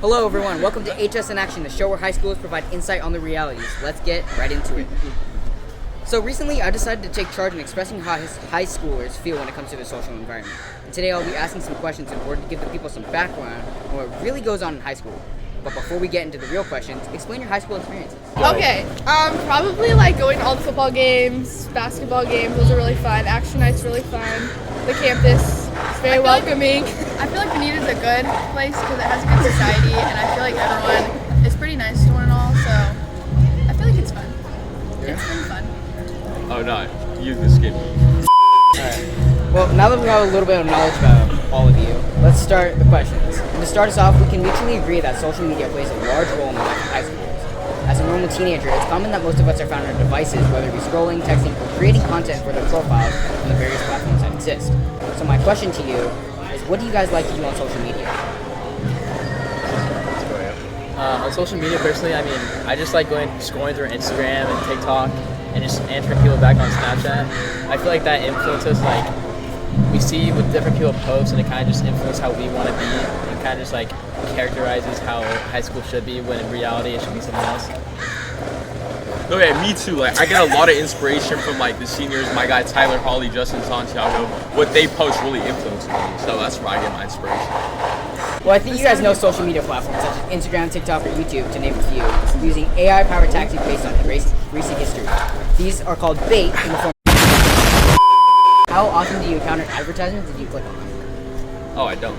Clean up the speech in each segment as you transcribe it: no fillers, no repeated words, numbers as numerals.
Hello everyone, welcome to HS in Action, the show where high schoolers provide insight on the realities. Let's get right into it. So recently I decided to take charge in expressing how high schoolers feel when it comes to their social environment. And today I'll be asking some questions in order to give the people some background on what really goes on in high school. But before we get into the real questions, explain your high school experiences. Okay, probably like going to all the football games, basketball games, those are really fun. Action night's really fun. The campus is very welcoming. I feel like Benita's a good place because it has a good society, and I feel like everyone is pretty nice to one and all, so I feel like it's fun. It's been fun. Oh no, you can skip me. Alright. Well, now that we have a little bit of knowledge about all of you, let's start the questions. And to start us off, we can mutually agree that social media plays a large role in the life of high schoolers. As a normal teenager, it's common that most of us are found on our devices, whether it be scrolling, texting, or creating content for their profiles on the various platforms that exist. So my question to you is, what do you guys like to do on social media? On social media, personally, I mean, I just like scrolling through Instagram and TikTok and just answering people back on Snapchat. I feel like that influences, like, we see what different people post, and it kind of just influences how we want to be, and kind of just, like, characterizes how high school should be, when in reality it should be something else. Okay, me too. Like, I get a lot of inspiration from like the seniors, my guy Tyler, Holly, Justin, Santiago. What they post really influences me, so that's where I get my inspiration. Well, I think you guys know social media platforms such as Instagram, TikTok, or YouTube, to name a few, using AI-powered tactics based on recent history. These are called bait in the form. How often do you encounter advertisements that you click on? Oh, I don't.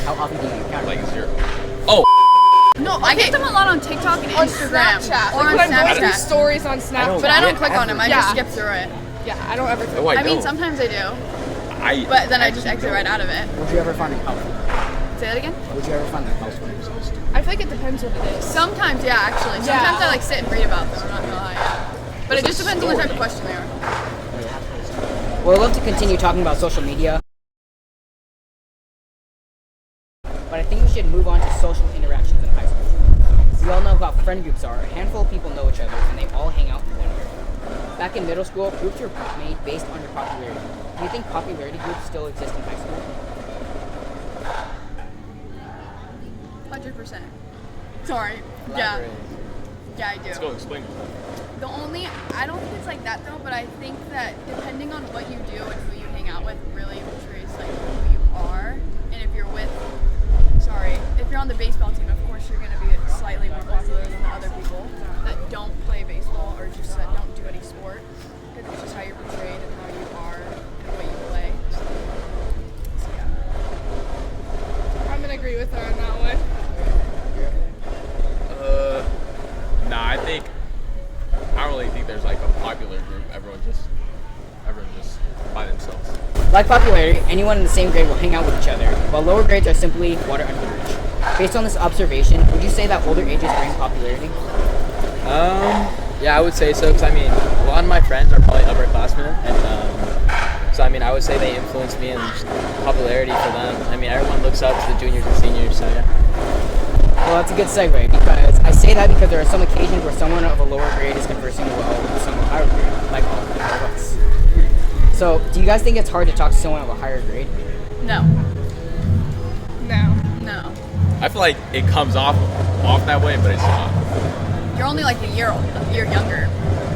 How often do you encounter Like them? zero. Oh, No, I get them a lot on TikTok and On Instagram. Snapchat. Or Like on when I'm going through Snapchat. stories on Snapchat. But I don't click on them, I just Yeah. skip through it. Yeah, I don't ever click. no, I I mean, don't. sometimes I do, I but then I just actually exit don't. right out of it. Would you ever find them helpful? Say that again? Would you ever find them helpful? I feel like it depends what it is. Sometimes, yeah, actually. Yeah. Sometimes I like sit and read about them, I'm not gonna lie. Yeah. But it What's just a depends on the type of story? question they are. Well, I'd love to continue talking about social media, but I think we should move on to social interactions in high school. We all know how friend groups are. A handful of people know each other, and they all hang out in one area. Back in middle school, groups were made based on your popularity. Do you think popularity groups still exist in high school? 100%. Sorry. Yeah. Yeah, I do. Let's go explain it. I don't think it's like that though, but I think that depending on what you do and who you hang out with really portrays like who you are. And if you're if you're on the baseball team, of course you're gonna be slightly more popular than the other people that don't play baseball or just that don't do any sport. Because it's just how you're portrayed and how you are and what you play. So yeah. I'm gonna agree with her on that one. Nah, I don't really think there's like a popular group. Everyone just by themselves. Like popularity, anyone in the same grade will hang out with each other, while lower grades are simply water under the bridge. Based on this observation, would you say that older ages bring popularity? Yeah, I would say so, because I mean, a lot of my friends are probably upperclassmen, and so I mean, I would say they influence me in just popularity for them. I mean, everyone looks up to the juniors and seniors, so yeah. Well, that's a good segue, because I say that because there are some occasions where someone of a lower grade is conversing well with someone of a higher grade, like all of us. So, do you guys think it's hard to talk to someone of a higher grade? No. No. No. I feel like it comes off that way, but it's not. You're only like a year younger.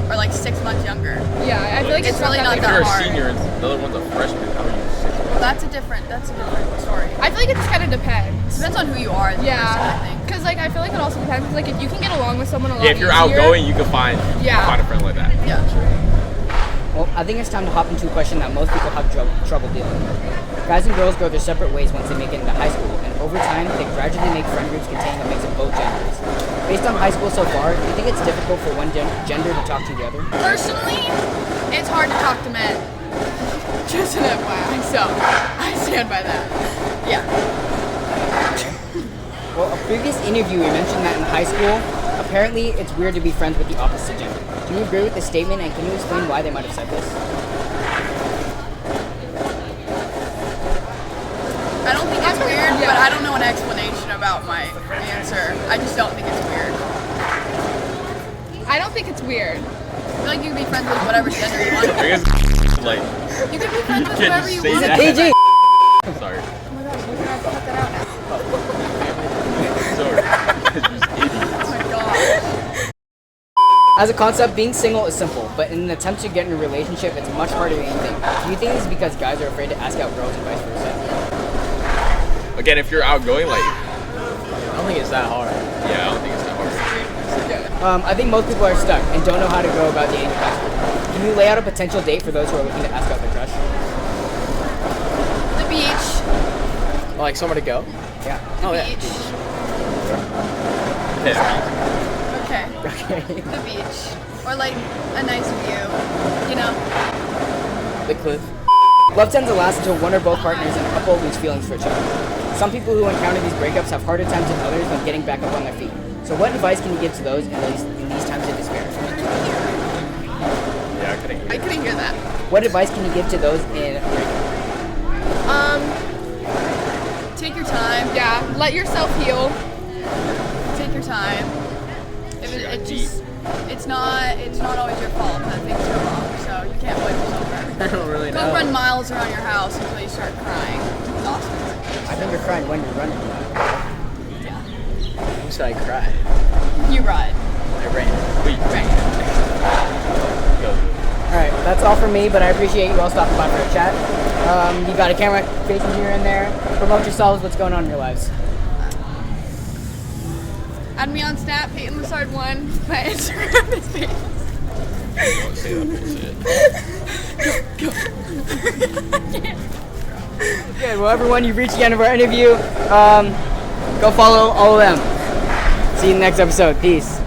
Or like 6 months younger. Yeah, I feel like It's really that not If big. you're a hard. senior and the other one's a freshman, how are you 6 months? Well, that's a different story. I feel like it just kind of depends. Depends on who you are as a person, I Yeah, think. because like I feel like it also depends. 'Cause, like if you can get along with someone a lot Yeah, if you're easier, outgoing, you can find a friend like that. Yeah. Well, I think it's time to hop into a question that most people have trouble dealing with. Guys and girls go their separate ways once they make it into high school, and over time, they gradually make friend groups containing a mix of both genders. Based on high school so far, do you think it's difficult for one gender to talk to the other? Personally, it's hard to talk to men. Just an FYI, so I stand by that. Yeah. Well, a previous interview, you mentioned that in high school, apparently it's weird to be friends with the opposite gender. Do you agree with this statement, and can you explain why they might have said this? I don't think it's weird, but I don't know an explanation about my answer. I just don't think it's weird. I don't think it's weird. I feel like you can be friends with whatever gender you want. I guess like You can be friends with can't whoever just you say want. that. PG! sorry. Oh my gosh, we're gonna have to cut that out now. As a concept, being single is simple, but in an attempt to get in a relationship, it's much harder than you think. Do you think this is because guys are afraid to ask out girls and vice versa? Again, if you're outgoing, like, I don't think it's that hard. yeah, I don't think it's that hard. I think most people are stuck and don't know how to go about dating in high school. Can you lay out a potential date for those who are looking to ask out their crush? The beach. Like somewhere to go. Yeah. Oh yeah. Beach. Yeah. Okay. Okay. The beach. Or like a nice view. You know? The cliff. Love tends to last until one or both partners and a couple lose feelings for each other. Some people who encounter these breakups have harder times than others when getting back up on their feet. So what advice can you give to those in these times of despair? Yeah, I couldn't hear that. What advice can you give to those in Take your time. Yeah, let yourself heal. Take your time. If Shit, it just, it's not always your fault that things go wrong. So you can't blame yourself for everything. I don't really Don't know. run miles around your house until you start crying. It's awesome. I think you're crying when you're running. Who said I cried? You ride. I ran. Wait, Right. go. Alright, that's all from me, but I appreciate you all stopping by for a chat. You got a camera facing here and there. Promote yourselves, what's going on in your lives. Add me on Snap, Peyton Lessard 1. My Instagram is Peyton. Don't say that bullshit. Good, well everyone, you've reached the end of our interview. Go follow all of them. See you in the next episode. Peace.